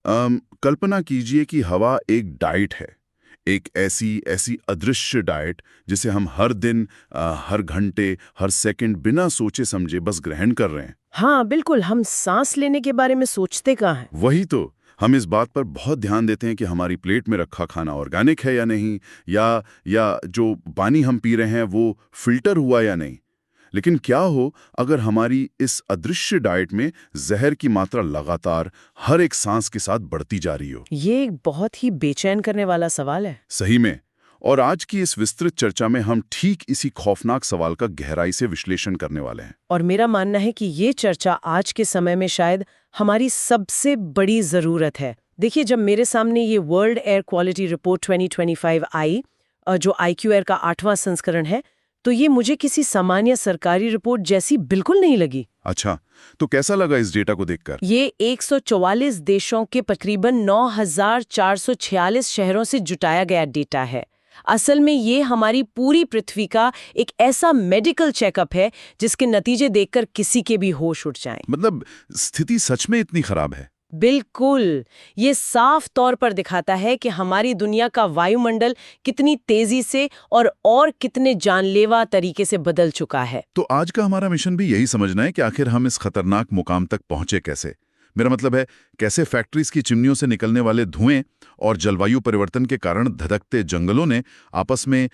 कल्पना कीजिए कि हवा एक डाइट है, एक ऐसी ऐसी अदृश्य डाइट जिसे हम हर दिन, हर घंटे, हर सेकंड बिना सोचे समझे बस ग्रहण कर रहे हैं। हाँ बिल्कुल, हम सांस लेने के बारे में सोचते कहाँ हैं। वही तो, हम इस बात पर बहुत ध्यान देते हैं कि हमारी प्लेट में रखा खाना ऑर्गेनिक है या नहीं, या जो पानी हम पी रहे हैं वो फिल्टर हुआ या नहीं। लेकिन क्या हो अगर हमारी इस अदृश्य डाइट में जहर की मात्रा लगातार हर एक सांस के साथ बढ़ती जा रही हो? ये एक बहुत ही बेचैन करने वाला सवाल है। सही में। और आज की इस विस्तृत चर्चा में हम ठीक इसी खौफनाक सवाल का गहराई से विश्लेषण करने वाले हैं। और मेरा मानना है कि ये चर्चा आज के समय में शायद हमारी सबसे बड़ी जरूरत है। देखिए, जब मेरे सामने ये वर्ल्ड एयर क्वालिटी रिपोर्ट 2025 आई, जो IQAir का 8वां संस्करण है, तो ये मुझे किसी सामान्य सरकारी रिपोर्ट जैसी बिल्कुल नहीं लगी। अच्छा, तो कैसा लगा इस डेटा को देखकर? ये 144 देशों के तकरीबन 9,446 शहरों से जुटाया गया डेटा है। असल में ये हमारी पूरी पृथ्वी का एक ऐसा मेडिकल चेकअप है जिसके नतीजे देखकर किसी के भी होश उड़ जाएं। मतलब स्थिति सच में इतनी खराब है? बिल्कुल। ये साफ तौर पर दिखाता है कि हमारी दुनिया का वायुमंडल कितनी तेजी से और कितने जानलेवा तरीके से बदल चुका है। तो आज का हमारा मिशन भी यही समझना है कि आखिर हम इस खतरनाक मुकाम तक पहुंचे कैसे। मेरा मतलब है, कैसे फैक्ट्रीज की चिमनियों से निकलने वाले धुएं और जलवायु परिवर्तन के कारण धधकते जंगलों ने आपस में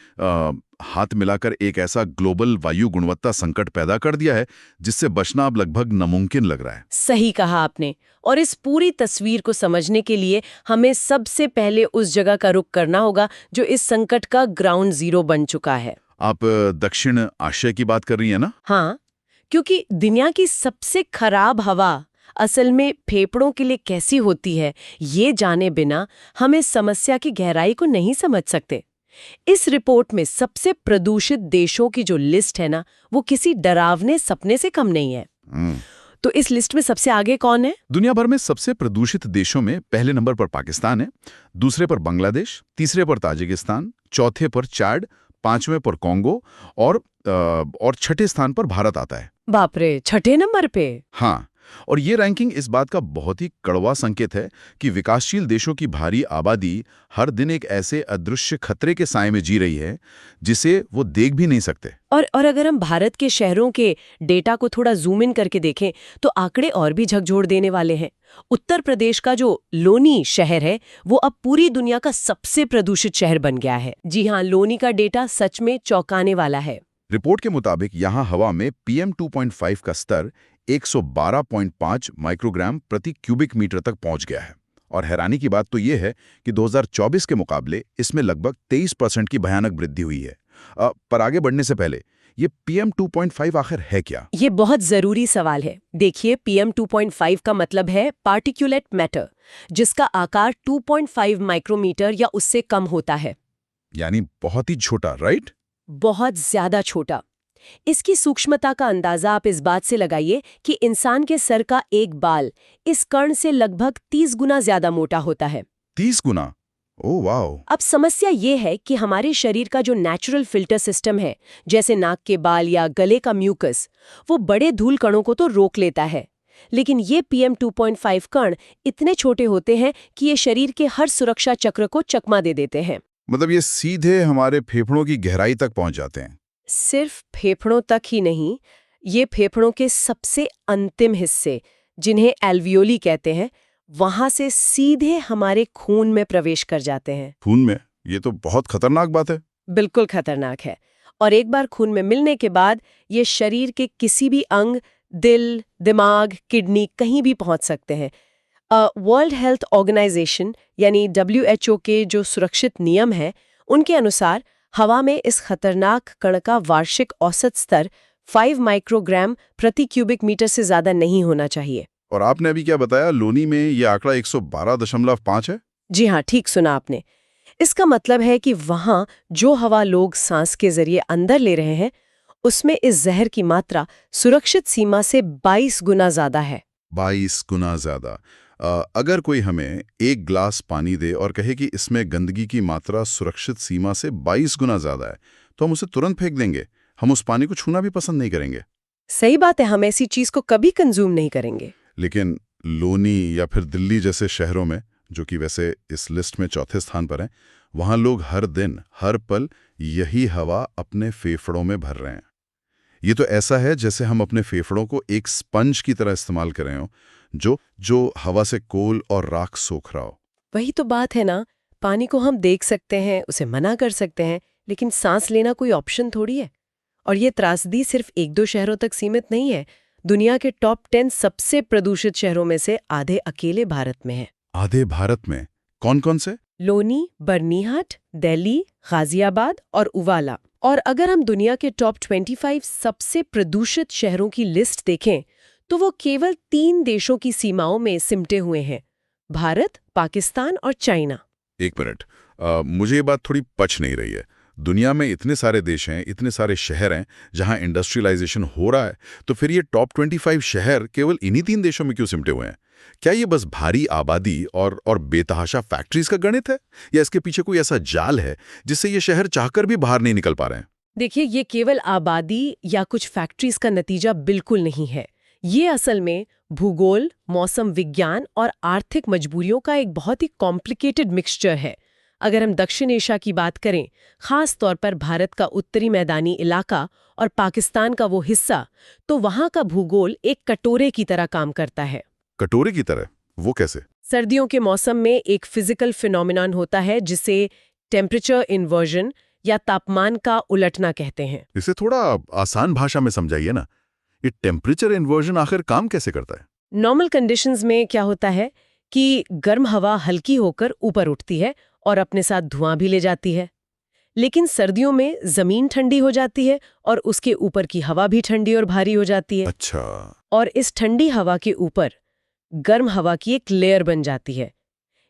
हाथ मिलाकर एक ऐसा ग्लोबल वायु गुणवत्ता संकट पैदा कर दिया है जिससे बचना अब लगभग नामुमकिन लग रहा है। सही कहा आपने। और इस पूरी तस्वीर को समझने के लिए हमें सबसे पहले उस जगह का रुख करना होगा जो इस संकट का ग्राउंड जीरो बन चुका है। आप दक्षिण एशिया की बात कर रही हैं ना? हाँ, क्योंकि दुनिया की सबसे खराब हवा असल में फेफड़ों के लिए कैसी होती है, ये जाने बिना हम इस समस्या की गहराई को नहीं समझ सकते। इस रिपोर्ट में सबसे प्रदूषित देशों की जो लिस्ट है ना, वो किसी डरावने सपने से कम नहीं है। तो इस लिस्ट में सबसे आगे कौन है? दुनिया भर में सबसे प्रदूषित देशों में पहले नंबर पर पाकिस्तान है, दूसरे पर बांग्लादेश, तीसरे पर ताजिकिस्तान, चौथे पर चाड, पांचवें पर कॉन्गो और छठे स्थान पर भारत आता है। बाप रे, छठे नंबर पे? हाँ, और ये रैंकिंग इस बात का बहुत ही कड़वा संकेत है कि विकासशील देशों की भारी आबादी हर दिन एक ऐसे अदृश्य खतरे के साए में जी रही है जिसे वो देख भी नहीं सकते। और अगर हम भारत के शहरों के डेटा को थोड़ा जूम इन करके देखें तो आंकड़े और भी झकझोर देने वाले हैं। उत्तर प्रदेश का जो लोनी शहर है वो अब पूरी दुनिया का सबसे प्रदूषित शहर बन गया है। जी हाँ, लोनी का डेटा सच में चौंकाने वाला है। रिपोर्ट के मुताबिक यहाँ हवा में PM 2.5 का स्तर 112.5 माइक्रोग्राम प्रति क्यूबिक मीटर तक पहुंच गया है। और हैरानी की बात तो ये है कि 2024 के मुकाबले इसमें लगभग 23% की भयानक वृद्धि हुई है। पर आगे बढ़ने से पहले ये PM 2.5 आखिर है क्या? ये बहुत जरूरी सवाल है। देखिए, PM 2.5 का मतलब है पार्टिकुलेट मैटर, जिसका आकार 2.5 माइक्रोमीटर या उससे कम होता है। यानी बहुत ही छोटा, राइट? बहुत ज्यादा छोटा। इसकी सूक्ष्मता का अंदाजा आप इस बात से लगाइए कि इंसान के सर का एक बाल इस कण से लगभग 30 गुना ज्यादा मोटा होता है। 30 गुना? Oh wow! अब समस्या ये है कि हमारे शरीर का जो नेचुरल फिल्टर सिस्टम है, जैसे नाक के बाल या गले का म्यूकस, वो बड़े धूल कणों को तो रोक लेता है। लेकिन ये PM 2.5 कण इतने छोटे होते हैं कि ये शरीर के हर सुरक्षा चक्र को चकमा दे देते हैं। मतलब ये सीधे हमारे फेफड़ों की गहराई तक पहुंच जाते हैं? सिर्फ फेफड़ों तक ही नहीं, ये फेफड़ों के सबसे अंतिम हिस्से, जिन्हें एल्वियोली कहते हैं, वहां से सीधे हमारे खून में प्रवेश कर जाते हैं। खून में? ये तो बहुत खतरनाक बात है। बिल्कुल खतरनाक है। और एक बार खून में मिलने के बाद ये शरीर के किसी भी अंग, दिल, दिमाग, किडनी, कहीं भी पहुंच सकते हैं। वर्ल्ड हेल्थ ऑर्गेनाइजेशन यानी WHO के जो सुरक्षित नियम हैं, उनके अनुसार हवा में इस खतरनाक कण का वार्षिक औसत स्तर 5 माइक्रोग्राम प्रति क्यूबिक मीटर से ज्यादा नहीं होना चाहिए। और आपने अभी क्या बताया, लोनी में ये आंकड़ा 112.5 है? जी हाँ, ठीक सुना आपने। इसका मतलब है कि वहां जो हवा लोग सांस के जरिए अंदर ले रहे हैं, उसमें इस जहर की मात्रा सुरक्षित सीमा से 22 गुना ज्यादा है। 22 गुना ज्यादा? अगर कोई हमें एक ग्लास पानी दे और कहे कि इसमें गंदगी की मात्रा सुरक्षित सीमा से 22 गुना ज्यादा है, तो हम उसे तुरंत फेंक देंगे। हम उस पानी को छूना भी पसंद नहीं करेंगे। सही बात है, हम ऐसी चीज को कभी कंज्यूम नहीं करेंगे। लेकिन लोनी या फिर दिल्ली जैसे शहरों में, जो कि वैसे इस लिस्ट में चौथे स्थान पर हैं, वहाँ लोग हर दिन, हर पल यही हवा अपने फेफड़ों में भर रहे हैं। ये तो ऐसा है जैसे हम अपने फेफड़ों को एक स्पंज की तरह इस्तेमाल कर रहे हो, जो हवा से कोल और राख सोख रहा हो। वही तो बात है ना, पानी को हम देख सकते हैं, उसे मना कर सकते हैं, लेकिन सांस लेना कोई ऑप्शन थोड़ी है। और ये त्रासदी सिर्फ एक दो शहरों तक सीमित नहीं है। दुनिया के टॉप 10 सबसे प्रदूषित शहरों में से आधे अकेले भारत में हैं। आधे भारत में? कौन कौन से? लोनी, बर्नीहाट, दिल्ली, गाजियाबाद और उवाला। और अगर हम दुनिया के टॉप 25 सबसे प्रदूषित शहरों की लिस्ट देखें, तो वो केवल 3 देशों की सीमाओं में सिमटे हुए हैं: भारत, पाकिस्तान और चाइना। एक मिनट, मुझे ये बात थोड़ी पच नहीं रही है। दुनिया में इतने सारे देश हैं, इतने सारे शहर हैं जहां इंडस्ट्रियलाइजेशन हो रहा है, तो फिर ये टॉप 25 शहर केवल इन्हीं 3 देशों में क्यों सिमटे हुए हैं? क्या ये बस भारी आबादी और बेतहाशा फैक्ट्रीज का गणित है, या इसके पीछे कोई ऐसा जाल है जिससे ये शहर चाहकर भी बाहर नहीं निकल पा रहे हैं? देखिए, ये केवल आबादी या कुछ फैक्ट्रीज का नतीजा बिल्कुल नहीं है। ये असल में भूगोल, मौसम विज्ञान और आर्थिक मजबूरियों का एक बहुत ही कॉम्प्लिकेटेड मिक्सचर है। अगर हम दक्षिण एशिया की बात करें, खास तौर पर भारत का उत्तरी मैदानी इलाका और पाकिस्तान का वो हिस्सा, तो वहाँ का भूगोल एक कटोरे की तरह काम करता है। कटोरे की तरह? वो कैसे? सर्दियों के मौसम में एक फिजिकल फिनोमिनन होता है जिसे टेम्परेचर इन्वर्जन या तापमान का उलटना कहते हैं। इसे थोड़ा आसान भाषा में समझाइए ना। ये टेम्परेचर इन्वर्जन आखिर काम कैसे करता है? नॉर्मल कंडीशंस में क्या होता है कि गर्म हवा हल्की होकर ऊपर उठती है और अपने साथ धुआं भी ले जाती है। लेकिन सर्दियों में जमीन ठंडी हो जाती है और उसके ऊपर की हवा भी ठंडी और भारी हो जाती है। अच्छा। और इस ठंडी हवा के ऊपर गर्म हवा की एक लेयर बन जाती है।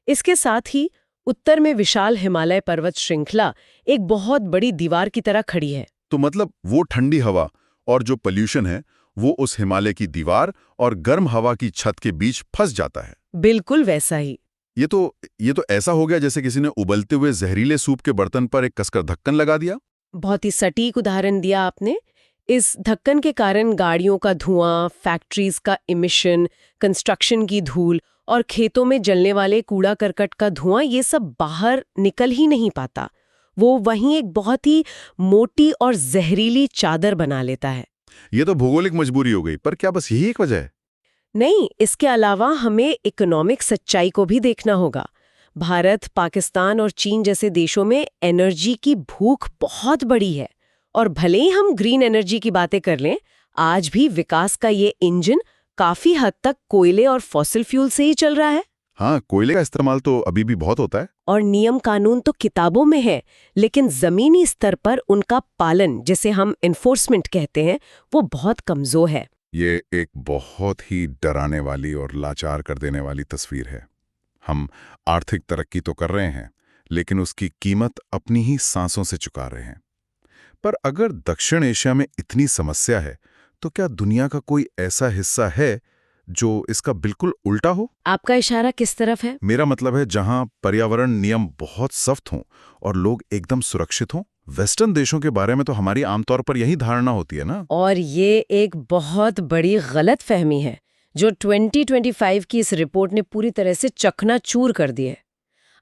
इसके साथ ही उत्तर में विशाल हिमालय पर्वत श्रृंखला एक बहुत बड़ी दीवार की तरह खड़ी है। तो मतलब वो ठंडी हवा और जो पोल्यूशन है वो उस हिमालय की दीवार और गर्म हवा की छत के बीच फंस जाता है। बिल्कुल वैसा ही। ये तो ऐसा हो गया जैसे किसी ने उबलते हुए जहरीले सूप के बर्तन पर एक कसकर ढक्कन लगा दिया। बहुत ही सटीक उदाहरण दिया आपने। इस ढक्कन के कारण गाड़ियों का धुआं, फैक्ट्रीज का इमिशन, कंस्ट्रक्शन की धूल और खेतों में जलने वाले कूड़ा करकट का धुआं, ये सब बाहर निकल ही नहीं पाता। वो वहीं एक बहुत ही मोटी और जहरीली चादर बना लेता है। ये तो भौगोलिक मजबूरी हो गई, पर क्या बस यही एक वजह है? नहीं, इसके अलावा हमें इकोनॉमिक सच्चाई को भी देखना होगा। भारत, पाकिस्तान और चीन जैसे देशों में एनर्जी की भूख बहुत बड़ी है। और भले ही हम ग्रीन एनर्जी की बातें कर लें, आज भी विकास का ये इंजन काफी हद तक कोयले और फॉसिल फ्यूल से ही चल रहा है। हाँ, कोयले का इस्तेमाल तो अभी भी बहुत होता है। और नियम कानून तो किताबों में है, लेकिन जमीनी स्तर पर उनका पालन, जिसे हम एनफोर्समेंट कहते हैं, वो बहुत कमजोर है। ये एक बहुत ही डराने वाली और लाचार कर देने वाली तस्वीर है। हम आर्थिक तरक्की तो कर रहे हैं, लेकिन उसकी कीमत अपनी ही सांसों से चुका रहे हैं। पर अगर दक्षिण एशिया में इतनी समस्या है, तो क्या दुनिया का कोई ऐसा हिस्सा है जो इसका बिल्कुल उल्टा हो? आपका इशारा किस तरफ है? मेरा मतलब है जहां पर्यावरण नियम बहुत सख्त हों और लोग एकदम सुरक्षित हों। वेस्टर्न देशों के बारे में तो हमारी आमतौर पर यही धारणा होती है ना। और ये एक बहुत बड़ी गलत फहमी है जो 2025 की इस रिपोर्ट ने पूरी तरह से चकनाचूर कर दी है।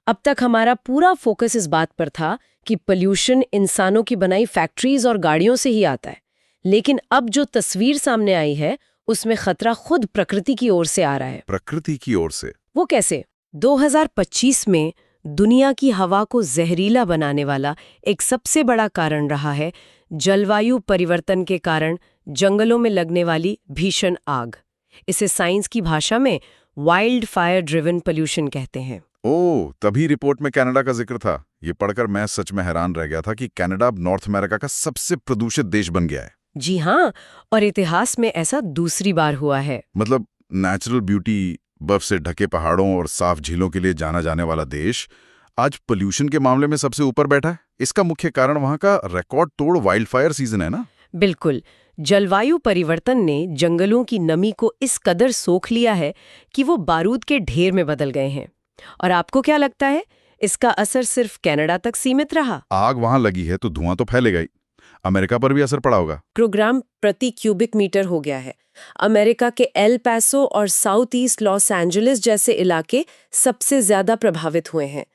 अब तक हमारा पूरा फोकस इस बात पर था कि पोल्यूशन इंसानों की बनाई फैक्ट्रीज और गाड़ियों से ही आता है, लेकिन अब जो तस्वीर सामने आई है उसमें खतरा खुद प्रकृति की ओर से आ रहा है। प्रकृति की ओर से? वो कैसे? 2025 में दुनिया की हवा को जहरीला बनाने वाला एक सबसे बड़ा कारण रहा है जलवायु परिवर्तन के कारण जंगलों में लगने वाली भीषण आग। इसे साइंस की भाषा में वाइल्ड फायर ड्रिवन पोल्यूशन कहते हैं। ओह, तभी रिपोर्ट में कनाडा का जिक्र था। ये पढ़कर मैं सच में हैरान रह गया था कि कनाडा अब नॉर्थ अमेरिका का सबसे प्रदूषित देश बन गया है। जी हाँ, और इतिहास में ऐसा दूसरी बार हुआ है। मतलब नेचुरल ब्यूटी, बर्फ से ढके पहाड़ों और साफ झीलों के लिए जाना जाने वाला देश आज पोल्यूशन के मामले में सबसे ऊपर बैठा है। इसका मुख्य कारण वहां का रिकॉर्ड तोड़ वाइल्ड फायर सीजन है ना। बिल्कुल। जलवायु परिवर्तन ने जंगलों की नमी को इस कदर सोख लिया है कि वो बारूद के ढेर में बदल गए हैं। और आपको क्या लगता है, इसका असर सिर्फ कनाडा तक सीमित रहा? आग वहां लगी है तो धुआं तो फैलेगा ही। अमेरिका पर भी असर पड़ा होगा। प्रोग्राम प्रति क्यूबिक मीटर हो गया है। अमेरिका के एल पैसो और साउथ ईस्ट लॉस एंजलिस जैसे इलाके सबसे ज्यादा प्रभावित हुए हैं,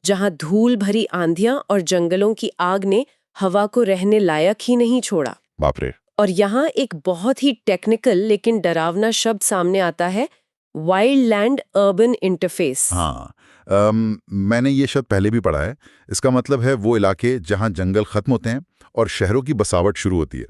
जहां धूल भरी आंधियां और जंगलों की आग ने हवा को रहने लायक ही नहीं छोड़ा। बाप रे। और यहाँ एक बहुत ही टेक्निकल लेकिन डरावना शब्द सामने आता है, वाइल्ड लैंड अर्बन इंटरफेस। हाँ, मैंने ये शब्द पहले भी पढ़ा है। इसका मतलब है वो इलाके जहां जंगल खत्म होते हैं और शहरों की बसावट शुरू होती है।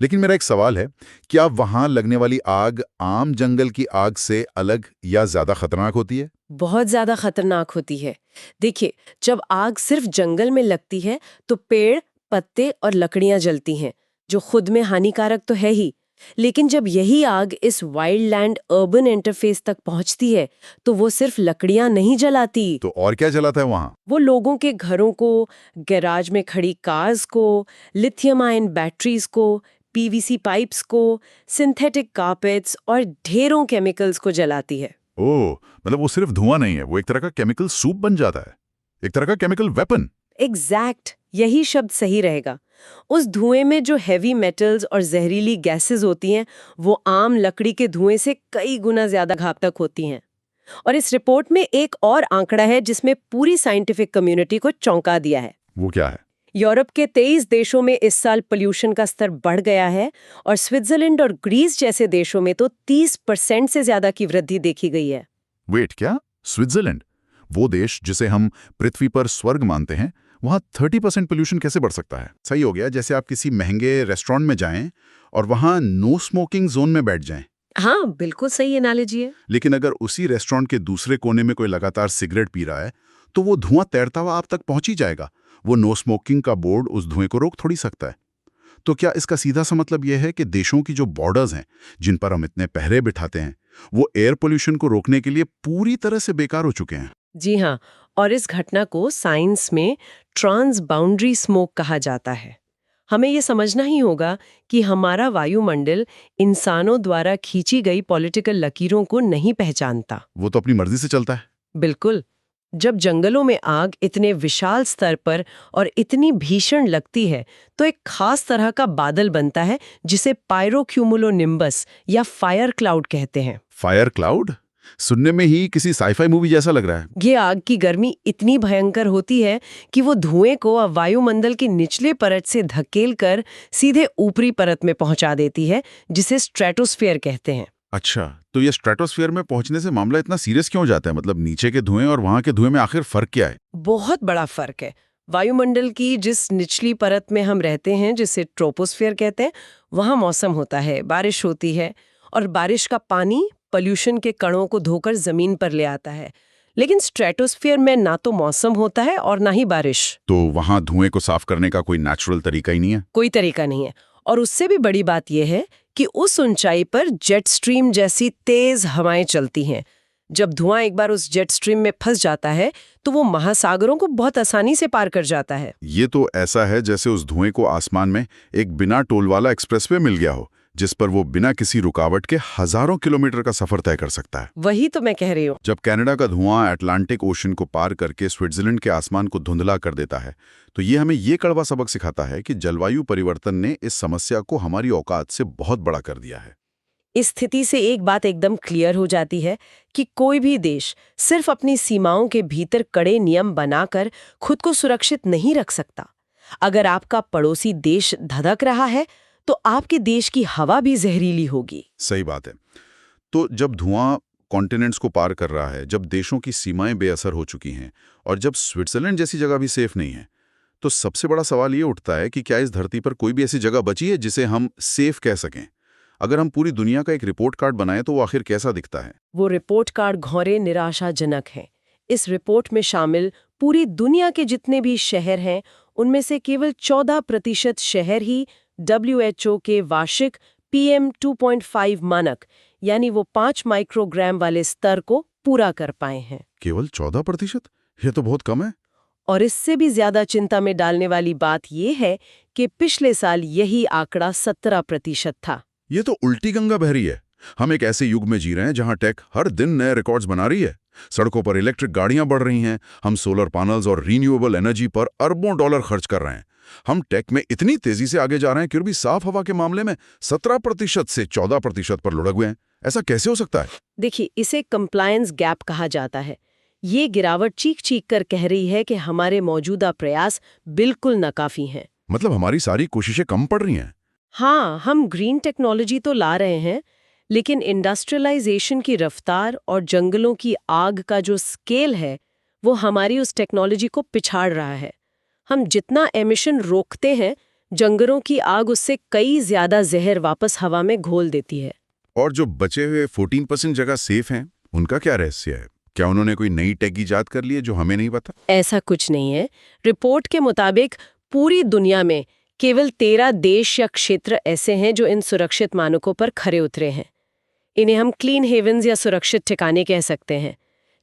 लेकिन मेरा एक सवाल है, क्या वहां लगने वाली आग आम जंगल की आग से अलग या ज्यादा खतरनाक होती है? बहुत ज्यादा खतरनाक होती है। देखिए, जब आग सिर्फ जंगल में लगती है तो पेड़, पत्ते और लकड़ियां जलती हैं, जो खुद में हानिकारक तो है ही। लेकिन जब यही आग इस वाइल्ड लैंड अर्बन इंटरफेस तक पहुंचती है तो वो सिर्फ लकड़ियां नहीं जलाती। तो और क्या जलाता है वहां? वो लोगों के घरों को, गैराज में खड़ी कार्स को, लिथियम आयन बैटरीज को, पीवीसी पाइप्स को, सिंथेटिक कारपेट्स और ढेरों केमिकल्स को जलाती है। ओह, मतलब वो सिर्फ धुआं नहीं है, वो एक तरह का केमिकल सूप बन जाता है, एक तरह का केमिकल वेपन। एग्जैक्ट, यही शब्द सही रहेगा। उस धुएं में जो हैवी मेटल्स और जहरीली गैसेस होती हैं, वो आम लकड़ी के धुएं से कई गुना ज्यादा घातक होती हैं। और इस रिपोर्ट में एक और आंकड़ा है जिसमें पूरी साइंटिफिक कम्युनिटी को चौंका दिया है। वो क्या है? यूरोप के 23 देशों में इस साल पोल्यूशन का स्तर बढ़ गया है और स्विट्जरलैंड और ग्रीस जैसे देशों में तो 30% से ज्यादा की वृद्धि देखी गई है। वेट, क्या? स्विट्जरलैंड, वो देश जिसे हम पृथ्वी पर स्वर्ग मानते हैं, वहां 30% पोल्यूशन कैसे बढ़ सकता है? सही हो गया जैसे आप किसी महंगे रेस्टोरेंट में जाएं और वहां नो स्मोकिंग जोन में बैठ जाएं। हाँ, बिल्कुल सही एनालॉजी है। लेकिन अगर उसी रेस्टोरेंट के दूसरे कोने में कोई लगातार सिगरेट पी रहा है तो वो धुआं तैरता हुआ आप तक पहुंच ही जाएगा। वो नो स्मोकिंग का बोर्ड उस धुएं को रोक थोड़ी सकता है। तो क्या इसका सीधा सा मतलब यह है कि देशों की जो बॉर्डर्स हैं, जिन पर हम इतने पहरे बिठाते हैं, वो एयर पोल्यूशन को रोकने के लिए पूरी तरह से बेकार हो चुके हैं? जी हाँ, और इस घटना को साइंस में ट्रांस बाउंड्री स्मोक कहा जाता है। हमें ये समझना ही होगा कि हमारा वायुमंडल इंसानों द्वारा खींची गई पॉलिटिकल लकीरों को नहीं पहचानता। वो तो अपनी मर्जी से चलता है। बिल्कुल। जब जंगलों में आग इतने विशाल स्तर पर और इतनी भीषण लगती है तो एक खास तरह का बादल बनता है जिसे पायरोक्यूमुलोनिम्बस या फायर क्लाउड कहते हैं। Fire cloud? सुनने में ही किसी साईफाई मूवी जैसा लग रहा है। ये आग की गर्मी इतनी भयंकर होती है कि वो धुएं को वायुमंडल की निचले परत से धकेलकर सीधे ऊपरी परत में पहुंचा देती है, जिसे स्ट्रेटोस्फीयर कहते हैं। अच्छा, तो ये स्ट्रेटोस्फीयर में पहुंचने से मामला इतना सीरियस क्यों हो जाता है? मतलब नीचे के धुएं और वहां के धुएं में आखिर फर्क क्या है? बहुत बड़ा फर्क है। वायुमंडल की जिस निचली परत में हम रहते हैं, जिसे ट्रोपोस्फीयर कहते हैं, वहां मौसम होता है, बारिश होती है और बारिश का पानी पोल्यूशन के कणों को धोकर जमीन पर ले आता है। लेकिन स्ट्रेटोस्फीयर में ना तो मौसम होता है और ना ही बारिश। तो वहां धुएं को साफ करने का कोई नेचुरल तरीका ही नहीं है? कोई तरीका नहीं है। और उससे भी बड़ी बात यह है कि उस ऊंचाई पर जेट स्ट्रीम जैसी तेज हवाएं चलती हैं। जब धुआं एक बार उस जेट स्ट्रीम में फंस जाता है तो वो महासागरों को बहुत आसानी से पार कर जाता है। ये तो ऐसा है जैसे उस धुएं को आसमान में एक बिना टोल वाला एक्सप्रेसवे मिल गया हो, जिस पर वो बिना किसी रुकावट के हजारों किलोमीटर का सफर तय कर सकता है। वही तो मैं कह रही हूँ। जब कनाडा का धुआं अटलांटिक ओशन को पार करके स्विट्जरलैंड के आसमान को धुंधला कर देता है, तो ये हमें ये कड़वा सबक सिखाता है कि जलवायु परिवर्तन ने इस समस्या को हमारी औकात से बहुत बड़ा कर दिया है। इस स्थिति से एक बात एकदम क्लियर हो जाती है कि कोई भी देश सिर्फ अपनी सीमाओं के भीतर कड़े नियम बनाकर खुद को सुरक्षित नहीं रख सकता। अगर आपका पड़ोसी देश धधक रहा है तो आपके देश की हवा भी जहरीली होगी। सही बात है। तो जब धुआं कॉन्टिनेंट्स को पार कर रहा है, जब देशों की सीमाएं बेअसर हो चुकी हैं और जब स्विट्जरलैंड जैसी जगह भी सेफ नहीं है, तो सबसे बड़ा सवाल ये उठता है कि क्या इस धरती पर कोई भी ऐसी जगह बची है जिसे हम सेफ कह सकें? अगर हम पूरी दुनिया का एक रिपोर्ट कार्ड बनाएं तो वो आखिर कैसा दिखता है? वो रिपोर्ट कार्ड घोरे निराशाजनक है। इस रिपोर्ट में शामिल पूरी दुनिया के जितने भी शहर हैं, उनमें से केवल 14% शहर ही WHO के वार्षिक PM 2.5 मानक यानी वो 5 माइक्रोग्राम वाले स्तर को पूरा कर पाए हैं। केवल 14%? ये तो बहुत कम है। और इससे भी ज्यादा चिंता में डालने वाली बात यह है कि पिछले साल यही आंकड़ा 17% था। ये तो उल्टी गंगा बह रही है। हम एक ऐसे युग में जी रहे हैं जहां टेक हर दिन नए रिकॉर्ड्स बना रही है। सड़कों पर इलेक्ट्रिक गाड़ियां बढ़ रही हैं, हम सोलर पैनल्स और रीन्यूएबल एनर्जी पर अरबों डॉलर खर्च कर रहे हैं, हम टेक में इतनी तेजी से आगे जा रहे हैं कि भी साफ हवा के मामले में 17% से 14% पर लुढ़क हुए हैं। ऐसा कैसे हो सकता है? देखिए, इसे कंप्लायंस गैप कहा जाता है। ये गिरावट चीख कर कह रही है कि हमारे मौजूदा प्रयास बिल्कुल नाकाफी हैं। मतलब हमारी सारी कोशिशें कम पड़ रही हैं। हाँ, हम ग्रीन टेक्नोलॉजी तो ला रहे हैं, लेकिन इंडस्ट्रियलाइजेशन की रफ्तार और जंगलों की आग का जो स्केल है, वो हमारी उस टेक्नोलॉजी को पिछाड़ रहा है। हम जितना एमिशन रोकते हैं, जंगलों की आग उससे कई ज्यादा जहर वापस हवा में घोल देती है। और जो बचे हुए 14% जगह सेफ हैं, उनका क्या रहस्य है? क्या उन्होंने कोई नई टेक ईजाद कर ली है जो हमें नहीं पता? ऐसा कुछ नहीं है। रिपोर्ट के मुताबिक पूरी दुनिया में केवल 13 देश या क्षेत्र ऐसे हैं जो इन सुरक्षित मानकों पर खरे उतरे हैं। इन्हें हम क्लीन हेवन्स या सुरक्षित ठिकाने कह सकते हैं।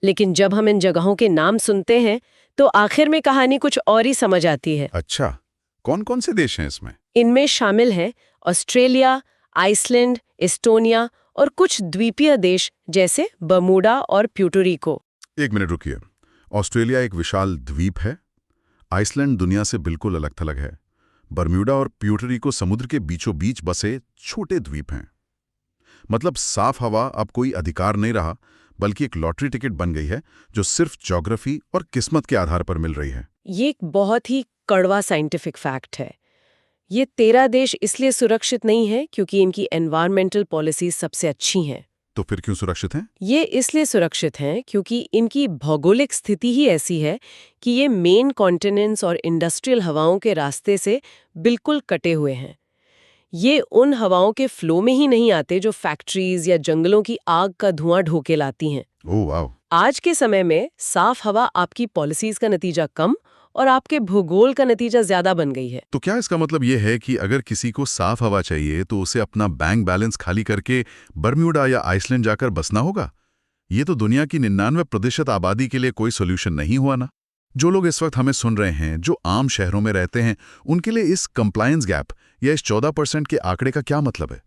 लेकिन जब हम इन जगहों के नाम सुनते हैं तो आखिर में कहानी कुछ और ही समझ आती है। अच्छा, कौन कौन से देश हैं इसमें? इनमें शामिल हैं ऑस्ट्रेलिया, आइसलैंड, एस्टोनिया और कुछ द्वीपीय देश जैसे बर्मुडा और प्यूर्टोरिको। एक मिनट रुकिए। ऑस्ट्रेलिया एक विशाल द्वीप है। आइसलैंड दुनिया से बिल्कुल अलग थलग है। बर्म्यूडा और प्यूर्टोरिको समुद्र के बीचों बीच बसे छोटे द्वीप हैं। मतलब साफ हवा अब कोई अधिकार नहीं रहा, बल्कि एक लॉटरी टिकट बन गई है जो सिर्फ ज्योग्राफी और किस्मत के आधार पर मिल रही है। ये एक बहुत ही कड़वा साइंटिफिक फैक्ट है। ये 13 देश इसलिए सुरक्षित नहीं है क्योंकि इनकी एनवायरमेंटल पॉलिसीज सबसे अच्छी हैं। तो फिर क्यों सुरक्षित हैं? ये इसलिए सुरक्षित हैं क्योंकि इनकी भौगोलिक स्थिति ही ऐसी है कि ये मेन कॉन्टिनेंट्स और इंडस्ट्रियल हवाओं के रास्ते से बिल्कुल कटे हुए हैं। ये उन हवाओं के फ्लो में ही नहीं आते जो फैक्ट्रीज या जंगलों की आग का धुआं ढोके लाती हैं। ओह वाह! आज के समय में साफ हवा आपकी पॉलिसीज का नतीजा कम और आपके भूगोल का नतीजा ज्यादा बन गई है। तो क्या इसका मतलब ये है कि अगर किसी को साफ हवा चाहिए तो उसे अपना बैंक बैलेंस खाली करके बर्म्यूडा या आइसलैंड जाकर बसना होगा? ये तो दुनिया की 99% आबादी के लिए कोई सोल्यूशन नहीं हुआ ना। जो लोग इस वक्त हमें सुन रहे हैं, जो आम शहरों में रहते हैं, उनके लिए इस कंप्लायंस गैप या इस 14% के आंकड़े का क्या मतलब है?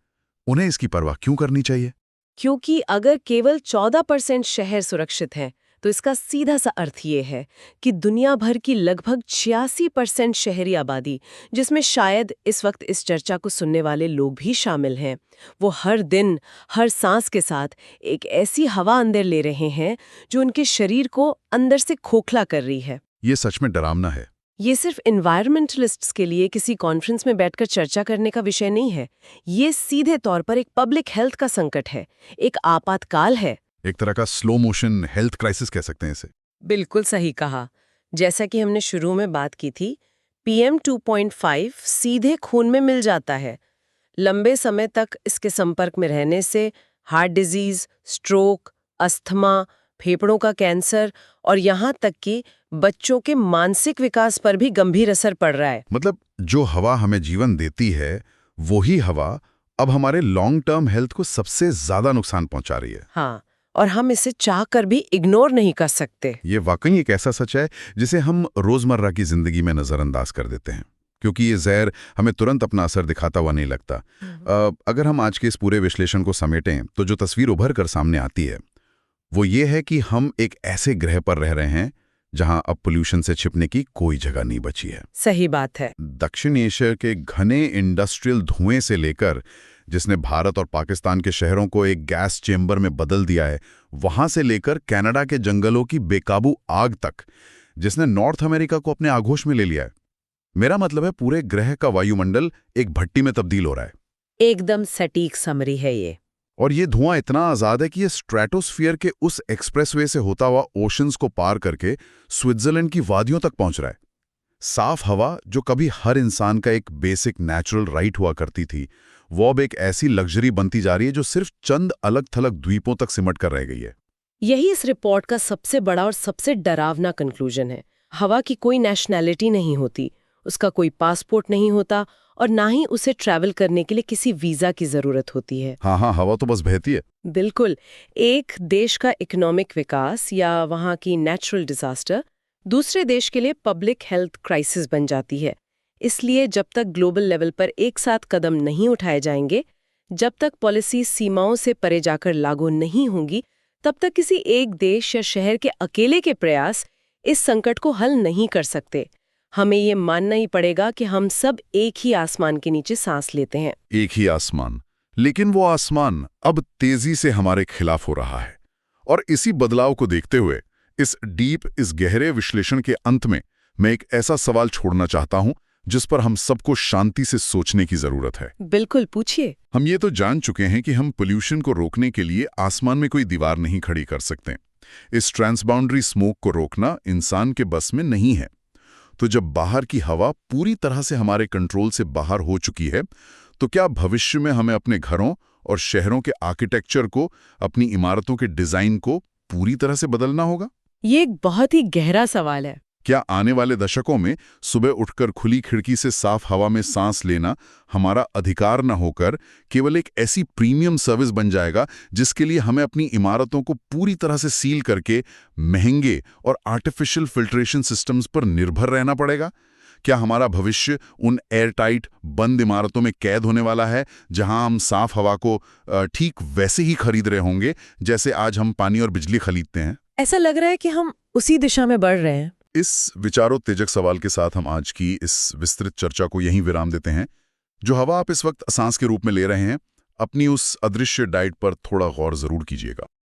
उन्हें इसकी परवाह क्यों करनी चाहिए? क्योंकि अगर केवल 14% शहर सुरक्षित हैं, तो इसका सीधा सा अर्थ ये है कि दुनिया भर की लगभग 86% शहरी आबादी, जिसमें शायद इस वक्त इस चर्चा को सुनने वाले लोग भी शामिल हैं, वो हर दिन, हर सांस के साथ एक ऐसी हवा अंदर ले रहे हैं जो उनके शरीर को अंदर से खोखला कर रही है। ये सच में डरावना है। ये सिर्फ एनवायरमेंटलिस्ट्स के लिए किसी कॉन्फ्रेंस में बैठकर चर्चा करने का विषय नहीं है। ये सीधे तौर पर एक पब्लिक हेल्थ का संकट है, एक आपातकाल है। एक तरह का स्लो मोशन हेल्थ क्राइसिस कह सकते हैं इसे। बिल्कुल सही कहा। जैसा कि हमने शुरू में बात की थी, PM 2.5 सीधे खून में मिल जाता है। लंबे समय तक इसके संपर्क में रहने से हार्ट डिजीज, स्ट्रोक, अस्थमा, फेफड़ों का कैंसर और यहाँ तक कि बच्चों के मानसिक विकास पर भी गंभीर असर पड़ रहा है। मतलब जो हवा हमें जीवन देती है, वही हवा अब हमारे लॉन्ग टर्म हेल्थ को सबसे ज्यादा नुकसान पहुंचा रही है। हाँ, और हम इसे चाहकर भी इग्नोर नहीं कर सकते। ये वाकई एक ऐसा सच है जिसे हम रोजमर्रा की जिंदगी में नजरअंदाज कर देते हैं, क्योंकि ये जहर हमें तुरंत अपना असर दिखाता हुआ नहीं लगता। अगर हम आज के इस पूरे विश्लेषण को समेटें तो जो तस्वीर उभर कर सामने आती है वो ये है कि हम एक ऐसे ग्रह पर रह रहे हैं जहां अब पोल्यूशन से छिपने की कोई जगह नहीं बची है। सही बात है। दक्षिण एशिया के घने इंडस्ट्रियल धुएं से लेकर जिसने भारत और पाकिस्तान के शहरों को एक गैस चेंबर में बदल दिया है, वहां से लेकर कनाडा के जंगलों की बेकाबू आग तक जिसने नॉर्थ अमेरिका को अपने आगोश में ले लिया है। मेरा मतलब है पूरे ग्रह का वायुमंडल एक भट्टी में तब्दील हो रहा है। एकदम सटीक समरी है ये। और ये धुआं इतना आजाद है कि ये स्ट्रेटोस्फीयर के उस एक्सप्रेसवे से होता हुआ ओशंस को पार करके स्विट्जरलैंड की वादियों तक पहुंच रहा है। साफ हवा जो कभी हर इंसान का एक बेसिक नेचुरल राइट हुआ करती थी, वो अब एक ऐसी लग्जरी बनती जा रही है जो सिर्फ चंद अलग थलग द्वीपों तक सिमट कर रह गई है। यही इस रिपोर्ट का सबसे बड़ा और सबसे डरावना कंक्लूजन है। हवा की कोई नेशनैलिटी नहीं होती, उसका कोई पासपोर्ट नहीं होता और ना ही उसे ट्रैवल करने के लिए किसी वीजा की जरूरत होती है। हाँ, हवा तो बस बहती है। बिल्कुल। एक देश का इकोनॉमिक विकास या वहाँ की नेचुरल डिजास्टर दूसरे देश के लिए पब्लिक हेल्थ क्राइसिस बन जाती है। इसलिए जब तक ग्लोबल लेवल पर एक साथ कदम नहीं उठाए जाएंगे, जब तक पॉलिसी सीमाओं से परे जाकर लागू नहीं होंगी, तब तक किसी एक देश या शहर के अकेले के प्रयास इस संकट को हल नहीं कर सकते। हमें ये मानना ही पड़ेगा कि हम सब एक ही आसमान के नीचे सांस लेते हैं। एक ही आसमान, लेकिन वो आसमान अब तेजी से हमारे खिलाफ हो रहा है। और इसी बदलाव को देखते हुए इस गहरे विश्लेषण के अंत में मैं एक ऐसा सवाल छोड़ना चाहता हूं जिस पर हम सबको शांति से सोचने की जरूरत है। बिल्कुल, पूछिए। हम ये तो जान चुके हैं कि हम पोल्यूशन को रोकने के लिए आसमान में कोई दीवार नहीं खड़ी कर सकते। इस ट्रांसबाउंडरी स्मोक को रोकना इंसान के बस में नहीं है। तो जब बाहर की हवा पूरी तरह से हमारे कंट्रोल से बाहर हो चुकी है, तो क्या भविष्य में हमें अपने घरों और शहरों के आर्किटेक्चर को, अपनी इमारतों के डिजाइन को पूरी तरह से बदलना होगा? ये एक बहुत ही गहरा सवाल है। क्या आने वाले दशकों में सुबह उठकर खुली खिड़की से साफ हवा में सांस लेना हमारा अधिकार न होकर केवल एक ऐसी प्रीमियम सर्विस बन जाएगा जिसके लिए हमें अपनी इमारतों को पूरी तरह से सील करके महंगे और आर्टिफिशियल फिल्ट्रेशन सिस्टम्स पर निर्भर रहना पड़ेगा? क्या हमारा भविष्य उन एयरटाइट बंद इमारतों में कैद होने वाला है जहां हम साफ हवा को ठीक वैसे ही खरीद रहे होंगे जैसे आज हम पानी और बिजली खरीदते हैं? ऐसा लग रहा है कि हम उसी दिशा में बढ़ रहे हैं। इस विचारोत्तेजक सवाल के साथ हम आज की इस विस्तृत चर्चा को यहीं विराम देते हैं। जो हवा आप इस वक्त सांस के रूप में ले रहे हैं, अपनी उस अदृश्य डाइट पर थोड़ा गौर जरूर कीजिएगा।